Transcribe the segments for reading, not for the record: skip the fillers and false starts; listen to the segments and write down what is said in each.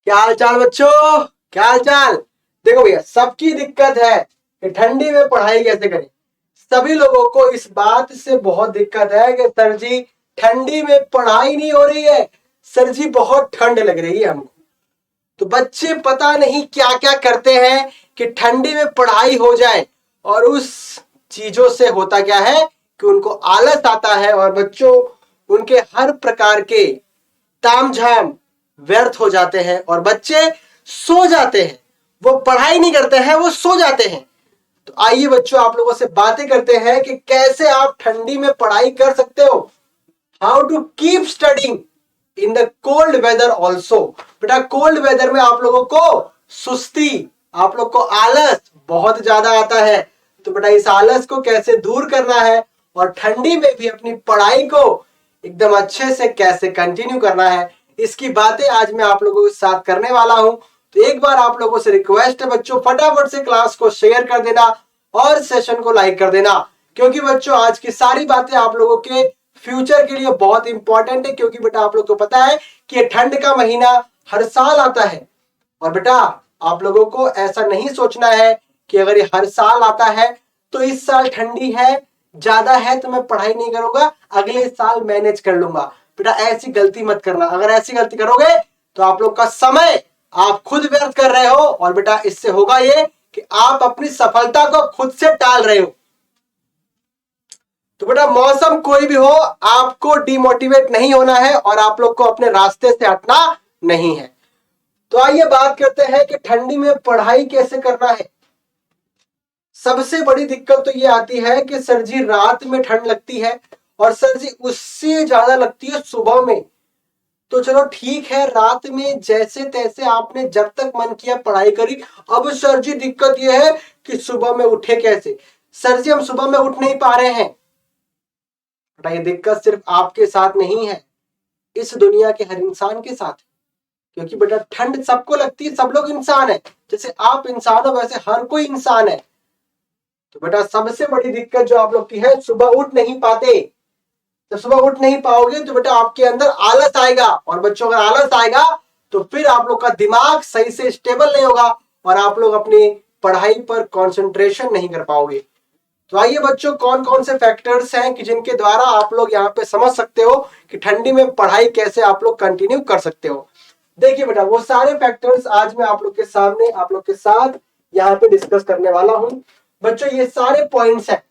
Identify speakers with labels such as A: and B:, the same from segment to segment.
A: क्या हाल चाल बच्चों, क्या हाल चाल। देखो भैया, सबकी दिक्कत है कि ठंडी में पढ़ाई कैसे करें। सभी लोगों को इस बात से बहुत दिक्कत है कि सर जी ठंडी में पढ़ाई नहीं हो रही है, सर जी बहुत ठंड लग रही है हमको। तो बच्चे पता नहीं क्या क्या करते हैं कि ठंडी में पढ़ाई हो जाए, और उस चीजों से होता क्या है कि उनको आलस आता है और बच्चों उनके हर प्रकार के तामझाम व्यर्थ हो जाते हैं और बच्चे सो जाते हैं। वो पढ़ाई नहीं करते हैं, वो सो जाते हैं। तो आइए बच्चों, आप लोगों से बातें करते हैं कि कैसे आप ठंडी में पढ़ाई कर सकते हो। How to keep studying in the cold weather also. बेटा, कोल्ड वेदर में आप लोगों को सुस्ती, आप लोग को आलस बहुत ज्यादा आता है। तो बेटा, इस आलस को कैसे दूर करना है और ठंडी में भी अपनी पढ़ाई को एकदम अच्छे से कैसे कंटिन्यू करना है, इसकी बातें आज मैं आप लोगों के साथ करने वाला हूं। तो एक बार आप लोगों से रिक्वेस्ट है बच्चों, फटाफट से क्लास को शेयर कर देना और सेशन को लाइक कर देना, क्योंकि बच्चों आज की सारी बातें आप लोगों के फ्यूचर के लिए बहुत इंपॉर्टेंट है। क्योंकि बेटा आप लोग को पता है कि ये ठंड का महीना हर साल आता है, और बेटा आप लोगों को ऐसा नहीं सोचना है कि अगर ये हर साल आता है तो इस साल ठंडी है, ज्यादा है तो मैं पढ़ाई नहीं करूंगा, अगले साल मैनेज कर लूंगा। बेटा ऐसी गलती मत करना। अगर ऐसी गलती करोगे तो आप लोग का समय आप खुद व्यर्थ कर रहे हो, और बेटा इससे होगा ये कि आप अपनी सफलता को खुद से टाल रहे हो। तो बेटा मौसम कोई भी हो, आपको डिमोटिवेट नहीं होना है और आप लोग को अपने रास्ते से हटना नहीं है। तो आइए बात करते हैं कि ठंडी में पढ़ाई कैसे करना है। सबसे बड़ी दिक्कत तो ये आती है कि सर जी रात में ठंड लगती है, और सर जी उससे ज्यादा लगती है सुबह में। तो चलो ठीक है, रात में जैसे तैसे आपने जब तक मन किया पढ़ाई करी। अब सर जी दिक्कत यह है कि सुबह में उठे कैसे। सर जी हम सुबह में उठ नहीं पा रहे हैं। बेटा ये दिक्कत सिर्फ आपके साथ नहीं है, इस दुनिया के हर इंसान के साथ है। क्योंकि बेटा ठंड सबको लगती है, सब लोग इंसान है। जैसे आप इंसान हो वैसे हर कोई इंसान है। तो बेटा सबसे बड़ी दिक्कत जो आप लोग की है, सुबह उठ नहीं पाते। जब सुबह उठ नहीं पाओगे तो बेटा आपके अंदर आलस आएगा, और बच्चों अगर आलस आएगा तो फिर आप लोग का दिमाग सही से स्टेबल नहीं होगा और आप लोग अपनी पढ़ाई पर कंसंट्रेशन नहीं कर पाओगे। तो आइए बच्चों, कौन कौन से फैक्टर्स हैं कि जिनके द्वारा आप लोग यहाँ पे समझ सकते हो कि ठंडी में पढ़ाई कैसे आप लोग कंटिन्यू कर सकते हो। देखिए बेटा, वो सारे फैक्टर्स आज मैं आप लोग के सामने, आप लोग के साथ यहाँ पे डिस्कस करने वाला हूँ। बच्चों ये सारे पॉइंट्स हैं,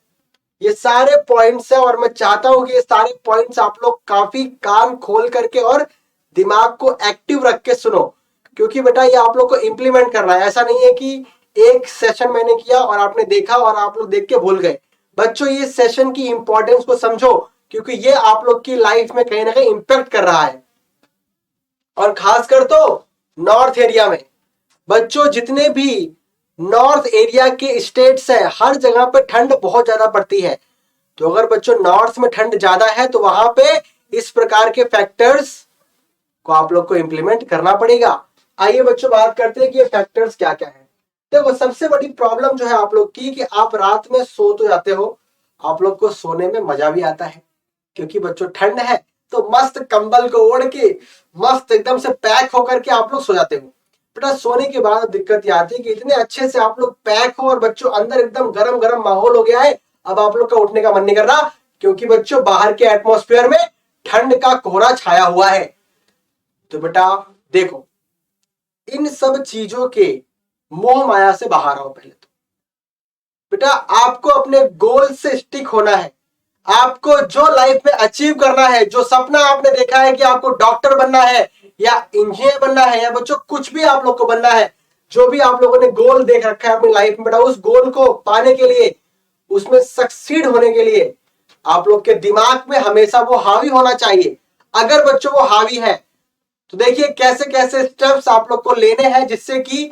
A: ये सारे पॉइंट्स है, और मैं चाहता हूं कि ये सारे पॉइंट्स आप लोग काफी कान खोल करके और दिमाग को एक्टिव रख के सुनो। क्योंकि बेटा ये आप लोग को इंप्लीमेंट करना है। ऐसा नहीं है कि एक सेशन मैंने किया और आपने देखा और आप लोग देख के भूल गए। बच्चों ये सेशन की इंपॉर्टेंस को समझो, क्योंकि ये आप लोग की लाइफ में कहीं ना कहीं इंपैक्ट कर रहा है, और खासकर तो नॉर्थ एरिया में। बच्चों जितने भी नॉर्थ एरिया के स्टेट्स है, हर जगह पे ठंड बहुत ज्यादा पड़ती है। तो अगर बच्चों नॉर्थ में ठंड ज्यादा है तो वहां पे इस प्रकार के फैक्टर्स को आप लोग को इंप्लीमेंट करना पड़ेगा। आइए बच्चों बात करते हैं कि ये फैक्टर्स क्या क्या है। देखो सबसे बड़ी प्रॉब्लम जो है आप लोग की कि आप रात में सो तो जाते हो, आप लोग को सोने में मजा भी आता है, क्योंकि बच्चों ठंड है तो मस्त कंबल को ओढ़ के मस्त एकदम से पैक होकर के आप लोग सो जाते हो। बेटा सोने के बाद दिक्कत ये आती है कि इतने अच्छे से आप लोग पैक हो और बच्चों अंदर एकदम गरम गरम माहौल हो गया है, अब आप लोग का उठने का मन नहीं कर रहा, क्योंकि बच्चों बाहर के एटमॉस्फेयर में ठंड का कोहरा छाया हुआ है। तो बेटा देखो, इन सब चीजों के मोह माया से बाहर आओ। पहले तो बेटा आपको अपने गोल से स्टिक होना है। आपको जो लाइफ में अचीव करना है, जो सपना आपने देखा है कि आपको डॉक्टर बनना है या इंजीनियर बनना है, या बच्चों कुछ भी आप लोग को बनना है, जो भी आप लोगों ने गोल देख रखा है अपनी लाइफ में, बेटा उस गोल को पाने के लिए, उसमें सक्सीड होने के लिए आप लोग के दिमाग में हमेशा वो हावी होना चाहिए। अगर बच्चों वो हावी है तो देखिए कैसे कैसे स्टेप्स आप लोग को लेने हैं जिससे कि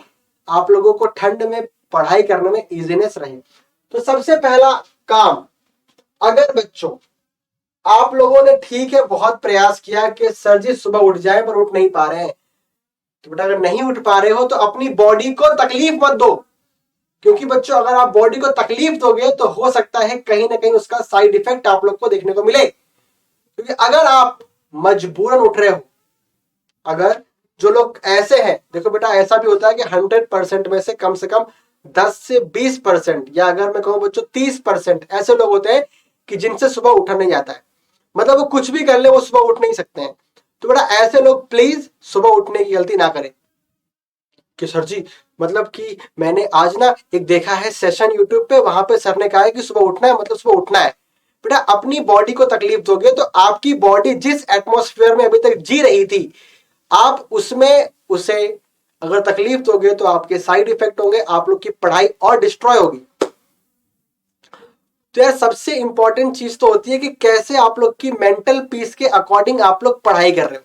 A: आप लोगों को ठंड में पढ़ाई करने में इजीनेस रहे। तो सबसे पहला काम, अगर बच्चों आप लोगों ने ठीक है बहुत प्रयास किया कि सर जी सुबह उठ जाए पर उठ नहीं पा रहे हैं, तो बेटा अगर नहीं उठ पा रहे हो तो अपनी बॉडी को तकलीफ मत दो। क्योंकि बच्चों अगर आप बॉडी को तकलीफ दोगे तो हो सकता है कहीं ना कहीं उसका साइड इफेक्ट आप लोग को देखने को मिले। क्योंकि अगर आप मजबूरन उठ रहे हो, अगर जो लोग ऐसे हैं, देखो बेटा ऐसा भी होता है कि 100% में से कम 10 से 20% या अगर मैं कहूँ बच्चों 30% ऐसे लोग होते हैं कि जिनसे सुबह उठा नहीं जाता है। मतलब वो कुछ भी कर ले वो सुबह उठ नहीं सकते हैं। तो बेटा ऐसे लोग प्लीज सुबह उठने की गलती ना करें कि सर जी मतलब कि मैंने आज ना एक देखा है सेशन यूट्यूब पे, वहां पे सर ने कहा है कि सुबह उठना है मतलब सुबह उठना है। बेटा अपनी बॉडी को तकलीफ दोगे तो आपकी बॉडी जिस एटमॉस्फेयर में अभी तक जी रही थी आप उसमें उसे अगर तकलीफ दोगे तो आपके साइड इफेक्ट होंगे, आप लोग की पढ़ाई और डिस्ट्रॉय होगी। तो यार सबसे इंपॉर्टेंट चीज तो होती है कि कैसे आप लोग की मेंटल पीस के अकॉर्डिंग आप लोग पढ़ाई कर रहे हो।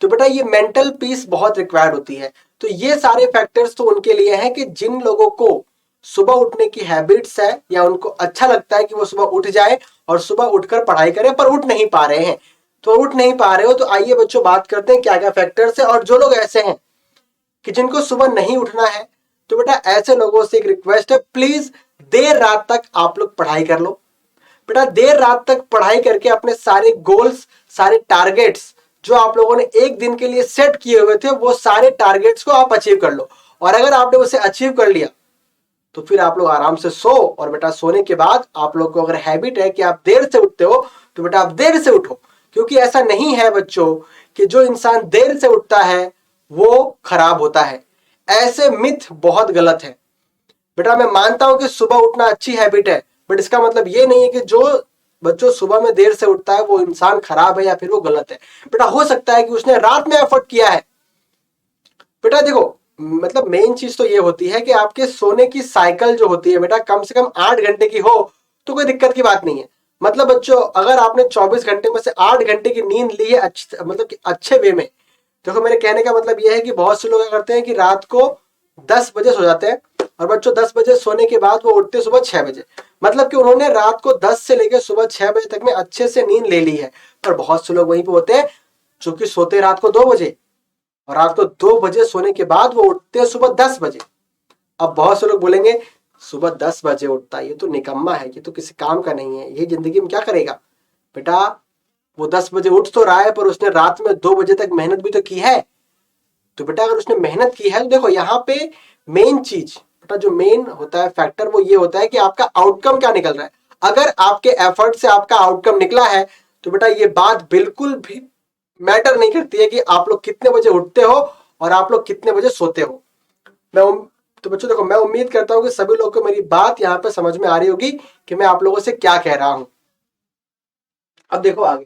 A: तो बेटा ये मेंटल पीस बहुत रिक्वायर्ड होती है। तो ये सारे फैक्टर्स तो उनके लिए हैं कि जिन लोगों को सुबह उठने की हैबिट्स है या उनको अच्छा लगता है कि वो सुबह उठ जाए और सुबह उठकर पढ़ाई करें, पर उठ नहीं पा रहे हैं। तो उठ नहीं पा रहे हो तो आइए बच्चों बात करते हैं क्या क्या फैक्टर्स है। और जो लोग ऐसे हैं कि जिनको सुबह नहीं उठना है, तो बेटा ऐसे लोगों से एक रिक्वेस्ट है, प्लीज देर रात तक आप लोग पढ़ाई कर लो। बेटा देर रात तक पढ़ाई करके अपने सारे गोल्स, सारे टारगेट्स जो आप लोगों ने एक दिन के लिए सेट किए हुए थे वो सारे टारगेट्स को आप अचीव कर लो। और अगर आपने उसे अचीव कर लिया तो फिर आप लोग आराम से सो, और बेटा सोने के बाद आप लोग को अगर हैबिट है कि आप देर से उठते हो तो बेटा आप देर से उठो। क्योंकि ऐसा नहीं है बच्चों कि जो इंसान देर से उठता है वो खराब होता है। ऐसे मिथ बहुत गलत है। बेटा मैं मानता हूं कि सुबह उठना अच्छी हैबिट है, बट इसका मतलब ये नहीं है कि जो बच्चों सुबह में देर से उठता है वो इंसान खराब है या फिर वो गलत है। बेटा हो सकता है कि उसने रात में एफर्ट किया है। बेटा देखो मतलब मेन चीज तो ये होती है कि आपके सोने की साइकिल जो होती है बेटा कम से कम 8 घंटे की हो तो कोई दिक्कत की बात नहीं है। मतलब बच्चों अगर आपने 24 घंटे में से 8 घंटे की नींद ली है मतलब कि अच्छे वे में। देखो मेरे कहने का मतलब यह है कि बहुत से लोग क्या करते हैं कि रात को 10 बजे सो जाते हैं और बच्चों 10 बजे सोने के बाद वो उठते सुबह 6 बजे। मतलब कि उन्होंने रात को 10 से लेकर सुबह 6 बजे तक में अच्छे से नींद ले ली है। पर बहुत से लोग वहीं पे होते हैं जो कि सोते रात को 2 बजे और रात को 2 बजे सोने के बाद वो उठते हैं सुबह 10 बजे। अब बहुत से लोग बोलेंगे सुबह 10 बजे उठता है ये तो निकम्मा है, ये तो किसी काम का नहीं है, ये जिंदगी में क्या करेगा। बेटा वो 10 बजे उठ तो रहा है पर उसने रात में 2 बजे तक मेहनत भी तो की है। तो बेटा अगर उसने मेहनत की है तो देखो यहाँ पे मेन चीज बेटा जो मेन होता है फैक्टर वो ये होता है कि आपका आउटकम क्या निकल रहा है। अगर आपके एफर्ट से आपका आउटकम निकला है तो बेटा ये बात बिल्कुल भी मैटर नहीं करती है कि आप लोग कितने बजे उठते हो और आप लोग कितने बजे सोते हो। मैं तो बच्चों देखो मैं उम्मीद करता हूँ कि सभी लोगों को मेरी बात यहाँ पे समझ में आ रही होगी कि मैं आप लोगों से क्या कह रहा हूं। अब देखो आगे।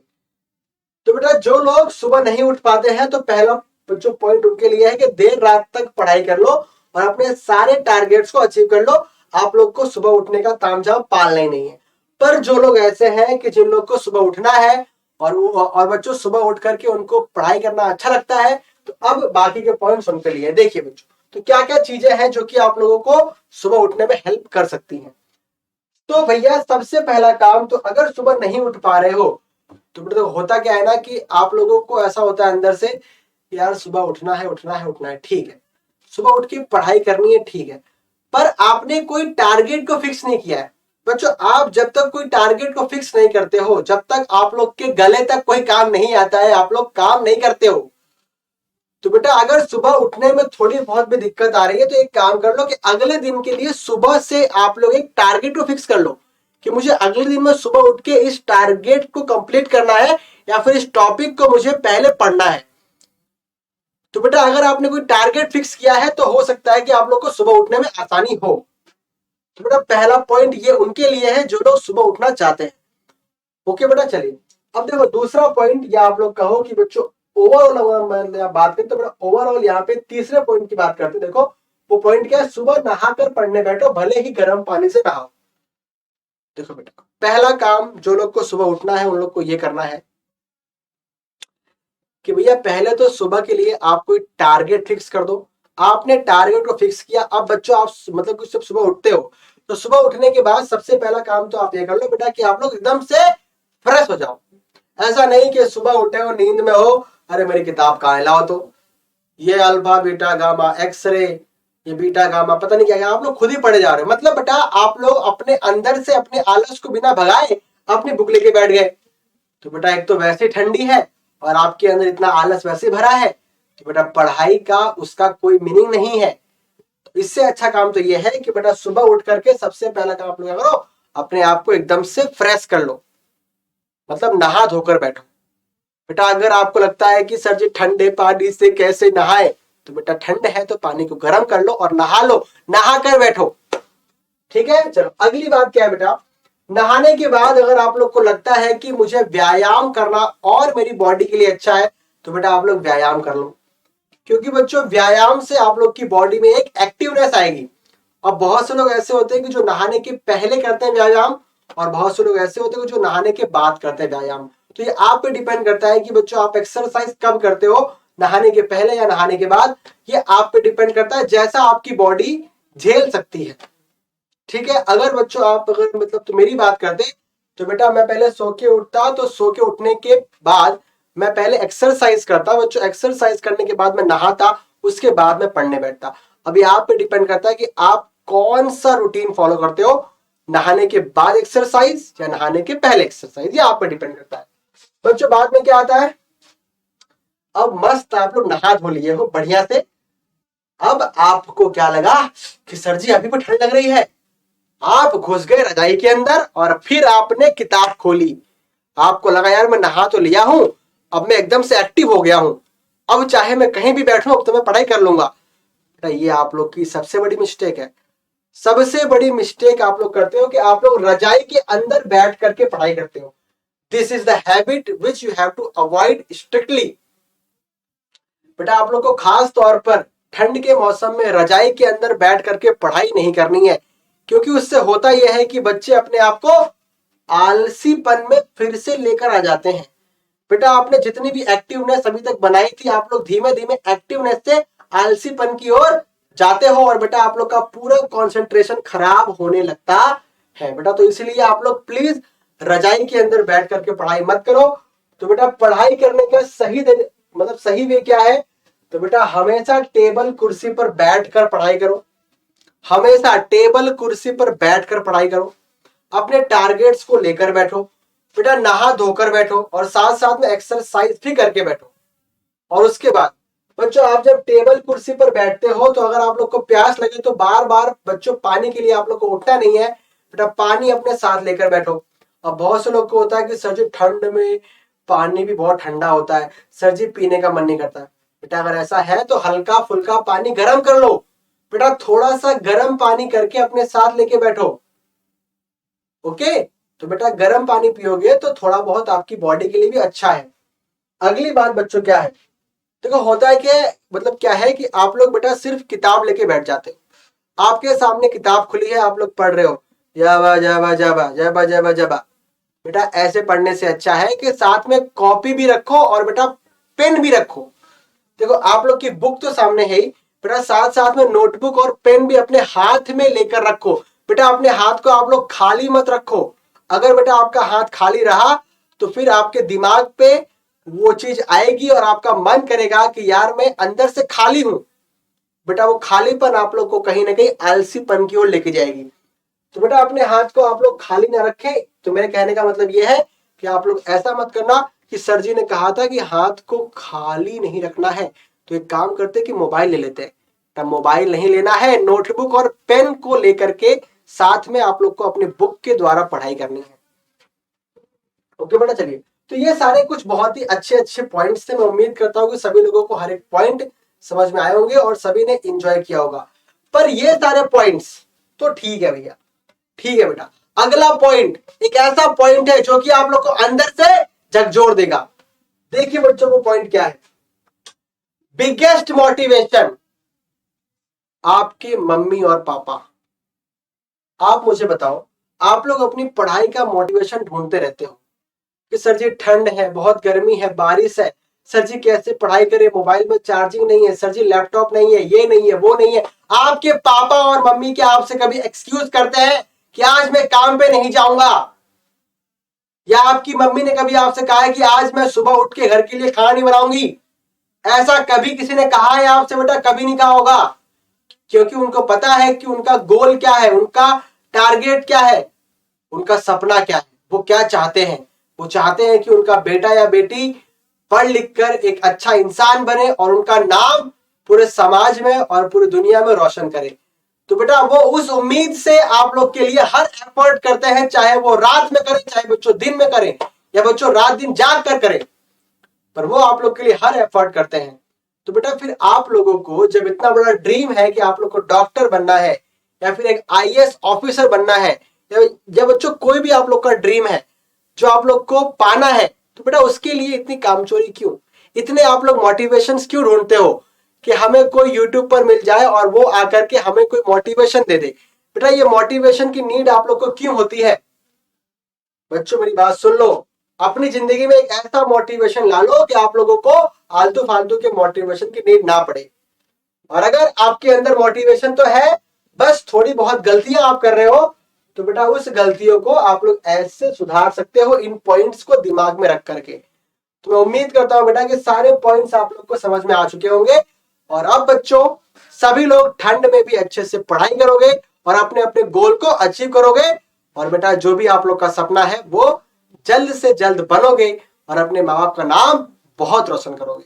A: तो बेटा जो लोग सुबह नहीं उठ पाते हैं तो पहला जो पॉइंट उनके लिए है कि देर रात तक पढ़ाई कर लो और अपने सारे टारगेट्स को अचीव कर लो। आप लोग को सुबह उठने का तामझाम पालना ही नहीं है। पर जो लोग ऐसे हैं कि जिन लोग को सुबह उठना है और बच्चों सुबह उठ करके उनको पढ़ाई करना अच्छा लगता है, तो अब बाकी के पॉइंट्स उनके लिए देखिए बच्चों। तो क्या क्या चीजें हैं जो कि आप लोगों को सुबह उठने में हेल्प कर सकती हैं। तो भैया सबसे पहला काम तो अगर सुबह नहीं उठ पा रहे हो तो बेटा होता क्या है ना कि आप लोगों को ऐसा होता है अंदर से यार सुबह उठना है उठना है उठना है, ठीक है सुबह उठ के पढ़ाई करनी है, ठीक है, पर आपने कोई टारगेट को फिक्स नहीं किया है। बच्चों आप जब तक कोई टारगेट को फिक्स नहीं करते हो, जब तक आप लोग के गले तक कोई काम नहीं आता है, आप लोग काम नहीं करते हो, तो बेटा अगर सुबह उठने में थोड़ी बहुत भी दिक्कत आ रही है तो एक काम कर लो कि अगले दिन के लिए सुबह से आप लोग एक टारगेट को फिक्स कर लो कि मुझे अगले दिन में सुबह उठ के इस टारगेट को कंप्लीट करना है या फिर इस टॉपिक को मुझे पहले पढ़ना है। तो बेटा अगर आपने कोई टारगेट फिक्स किया है तो हो सकता है कि आप लोग को सुबह उठने में आसानी हो। तो बेटा पहला पॉइंट ये उनके लिए है जो लोग सुबह उठना चाहते हैं। ओके बेटा चलिए अब देखो दूसरा पॉइंट, या आप लोग कहो कि बच्चों ओवरऑल अगर मैं बात करें तो बेटा ओवरऑल यहाँ पे तीसरे पॉइंट की बात करते हैं। देखो वो पॉइंट क्या है, सुबह नहाकर पढ़ने बैठो भले ही गर्म पानी से नहाओ। देखो बेटा पहला काम जो लोग को सुबह उठना है उन लोग को ये करना है कि भैया पहले तो सुबह के लिए आप कोई टारगेट फिक्स कर दो। आपने टारगेट को फिक्स किया, अब बच्चों आप मतलब कि जब सुबह उठते हो तो सुबह उठने के बाद सबसे पहला काम तो आप ये कर लो बेटा कि आप लोग एकदम से फ्रेश हो जाओ। ऐसा नहीं कि सुबह उठे हो नींद में हो, अरे मेरी किताब कहाँ है लाओ, तो ये अल्फा बीटा गामा एक्सरे ये बीटा गामा पता नहीं क्या है, आप लोग खुद ही पढ़े जा रहे हो। मतलब बेटा आप लोग अपने अंदर से अपने आलस को बिना भगाए अपनी बुक लेके बैठ गए। तो बेटा एक तो वैसे ठंडी है और आपके अंदर इतना आलस वैसे भरा है, तो बेटा पढ़ाई का उसका कोई मीनिंग नहीं है। तो इससे अच्छा काम तो ये है कि बेटा सुबह उठ करके सबसे पहला काम आप लोग क्या करो, अपने आप को एकदम से फ्रेश कर लो, मतलब नहा धोकर बैठो। बेटा अगर आपको लगता है कि सर जी ठंडे पानी से कैसे नहाए, तो बेटा ठंड है तो पानी को गर्म कर लो और नहा लो, नहा कर बैठो। ठीक है, चलो अगली बात क्या है बेटा, नहाने के बाद अगर आप लोग को लगता है कि मुझे व्यायाम करना और मेरी बॉडी के लिए अच्छा है, तो बेटा आप लोग व्यायाम कर लो, क्योंकि बच्चों व्यायाम से आप लोग की बॉडी में एक एक्टिवनेस आएगी। अब बहुत से लोग ऐसे होते हैं कि जो नहाने के पहले करते हैं व्यायाम, और बहुत से लोग ऐसे होते हैं जो नहाने के बाद करते हैं व्यायाम। तो ये आप पे डिपेंड करता है कि बच्चों आप एक्सरसाइज कब करते हो, नहाने के पहले या नहाने के बाद, ये आप पे डिपेंड करता है, जैसा आपकी बॉडी झेल सकती है। ठीक है, अगर बच्चों आप अगर मतलब तो मेरी बात करते, तो बेटा मैं पहले सो के उठता, तो सो के उठने के बाद मैं पहले एक्सरसाइज करता बच्चों, एक्सरसाइज करने के बाद मैं नहाता, उसके बाद मैं पढ़ने बैठता। अभी आप पे डिपेंड करता है कि आप कौन सा रूटीन फॉलो करते हो, नहाने के बाद एक्सरसाइज या नहाने के पहले एक्सरसाइज, ये आप पे डिपेंड करता है। बच्चों बाद में क्या आता है, अब मस्त आप लोग नहा धो लिए हो बढ़िया से, अब आपको क्या लगा कि सर जी अभी भी ठंड लग रही है, आप घुस गए रजाई के अंदर और फिर आपने किताब खोली। आपको लगा यार मैं नहा तो लिया हूं, अब मैं एकदम से एक्टिव हो गया हूं, अब चाहे मैं कहीं भी बैठूं अब तो मैं पढ़ाई कर लूंगा। ये आप लोग की सबसे बड़ी मिस्टेक है। सबसे बड़ी मिस्टेक आप लोग करते हो कि आप लोग रजाई के अंदर बैठ करके पढ़ाई करते हो। This is the habit which you have to avoid strictly. बेटा आप लोग को खास तौर पर ठंड के मौसम में रजाई के अंदर बैठ करके पढ़ाई नहीं करनी है, क्योंकि उससे होता यह है कि बच्चे अपने आप को आलसीपन में फिर से लेकर आ जाते हैं। बेटा आपने जितनी भी एक्टिवनेस अभी तक बनाई थी, आप लोग धीमे धीमे एक्टिवनेस से आलसीपन की ओर जाते हो, और बेटा आप लोग का पूरा कंसंट्रेशन खराब होने लगता है। बेटा तो इसलिए आप लोग प्लीज रजाई के अंदर बैठ करके पढ़ाई मत करो। तो बेटा पढ़ाई करने का सही मतलब सही वे क्या है, तो बेटा हमेशा टेबल कुर्सी पर बैठकर पढ़ाई करो, हमेशा टेबल कुर्सी पर बैठकर पढ़ाई करो, अपने टारगेट्स को लेकर बैठो, बेटा नहा धोकर बैठो और साथ साथ में एक्सरसाइज भी करके बैठो। और उसके बाद बच्चों आप जब टेबल कुर्सी पर बैठते हो, तो अगर आप लोग को प्यास लगे तो बार बार बच्चों पानी के लिए आप लोग को उठना नहीं है, बेटा पानी अपने साथ लेकर बैठो। अब बहुत से लोग को होता है कि सर जी ठंड में पानी भी बहुत ठंडा होता है, सर जी पीने का मन नहीं करता। बेटा अगर ऐसा है तो हल्का फुल्का पानी गर्म कर लो, बेटा थोड़ा सा गर्म पानी करके अपने साथ लेके बैठो। ओके, तो बेटा गर्म पानी पियोगे तो थोड़ा बहुत आपकी बॉडी के लिए भी अच्छा है। अगली बात बच्चों क्या है, देखो होता है कि मतलब क्या है कि आप लोग बेटा सिर्फ किताब लेके बैठ जाते हो, आपके सामने किताब खुली है, आप लोग पढ़ रहे हो जाबा जाबा जाबा जाबा जाबा जाबा। बेटा ऐसे पढ़ने से अच्छा है कि साथ में कॉपी भी रखो और बेटा पेन भी रखो। देखो आप लोग की बुक तो सामने है ही, बेटा साथ साथ में नोटबुक और पेन भी अपने हाथ में लेकर रखो। बेटा अपने हाथ को आप लोग खाली मत रखो, अगर बेटा आपका हाथ खाली रहा तो फिर आपके दिमाग पे वो चीज आएगी और आपका मन करेगा कि यार मैं अंदर से खाली हूं। बेटा वो खालीपन आप लोग को कहीं ना कहीं आलसीपन की ओर लेके जाएगी। तो बेटा अपने हाथ को आप लोग खाली ना रखें। तो मेरे कहने का मतलब ये है कि आप लोग ऐसा मत करना कि सर जी ने कहा था कि हाथ को खाली नहीं रखना है, तो एक काम करते कि मोबाइल ले लेते हैं। तब मोबाइल नहीं लेना है, नोटबुक और पेन को लेकर के साथ में आप लोग को अपने बुक के द्वारा पढ़ाई करनी है। ओके बेटा चलिए, तो ये सारे कुछ बहुत ही अच्छे अच्छे पॉइंट्स थे। मैं उम्मीद करता हूँ कि सभी लोगों को हर एक पॉइंट समझ में आए होंगे और सभी ने एंजॉय किया होगा। पर ये सारे पॉइंट्स तो ठीक है भैया, ठीक है बेटा। अगला पॉइंट एक ऐसा पॉइंट है जो कि आप लोग को अंदर से झकझोर देगा। देखिए बच्चों को पॉइंट क्या है, बिगेस्ट मोटिवेशन आपके मम्मी और पापा। आप मुझे बताओ, आप लोग अपनी पढ़ाई का मोटिवेशन ढूंढते रहते हो कि सर जी ठंड है, बहुत गर्मी है, बारिश है, सर जी कैसे पढ़ाई करें, मोबाइल में चार्जिंग नहीं है, सर जी लैपटॉप नहीं है, ये नहीं है, वो नहीं है। आपके पापा और मम्मी क्या आपसे कभी एक्सक्यूज करते हैं कि आज मैं काम पे नहीं जाऊंगा? या आपकी मम्मी ने कभी आपसे कहा है कि आज मैं सुबह उठ के घर के लिए खाना नहीं बनाऊंगी? ऐसा कभी किसी ने कहा है आपसे? बेटा कभी नहीं कहा होगा, क्योंकि उनको पता है कि उनका गोल क्या है, उनका टारगेट क्या है, उनका सपना क्या है, वो क्या चाहते हैं। वो चाहते हैं कि उनका बेटा या बेटी पढ़ लिख कर एक अच्छा इंसान बने और उनका नाम पूरे समाज में और पूरी दुनिया में रोशन करे। तो बेटा वो उस उम्मीद से आप लोग के लिए हर एफर्ट करते हैं, चाहे वो रात में करें, चाहे बच्चों दिन में करें, या बच्चों रात दिन जाग कर करें, पर वो आप लोग के लिए हर एफर्ट करते हैं। तो बेटा फिर आप लोगों को जब इतना बड़ा ड्रीम है कि आप लोग को डॉक्टर बनना है या फिर एक आईएएस ऑफिसर बनना है, या बच्चों कोई भी आप लोग का ड्रीम है जो आप लोग को पाना है, तो बेटा उसके लिए इतनी कामचोरी क्यों, इतने आप लोग मोटिवेशन क्यों ढूंढते हो कि हमें कोई यूट्यूब पर मिल जाए और वो आकर के हमें कोई मोटिवेशन दे दे। बेटा ये मोटिवेशन की नीड आप लोग को क्यों होती है? बच्चों मेरी बात सुन लो, अपनी जिंदगी में एक ऐसा मोटिवेशन ला लो कि आप लोगों को आलतू फालतू के मोटिवेशन की नीड ना पड़े। और अगर आपके अंदर मोटिवेशन तो है, बस थोड़ी बहुत गलतियां आप कर रहे हो, तो बेटा उस गलतियों को आप लोग ऐसे सुधार सकते हो इन पॉइंट्स को दिमाग में रख करके। तो मैं उम्मीद करता हूं बेटा कि सारे पॉइंट्स आप लोग को समझ में आ चुके होंगे। और अब बच्चों सभी लोग ठंड में भी अच्छे से पढ़ाई करोगे और अपने अपने गोल को अचीव करोगे, और बेटा जो भी आप लोग का सपना है वो जल्द से जल्द बनोगे और अपने माँ बाप का नाम बहुत रोशन करोगे।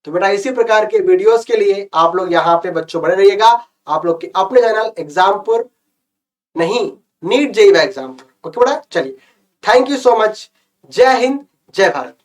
A: तो बेटा इसी प्रकार के वीडियोस के लिए आप लोग यहाँ पे बच्चों बने रहिएगा। आप लोग के अपने चैनल एग्जामपुर नहीं, नीट जेईई एग्जामपुर। ओके बेटा, चलिए, थैंक यू सो मच। जय हिंद, जय भारत।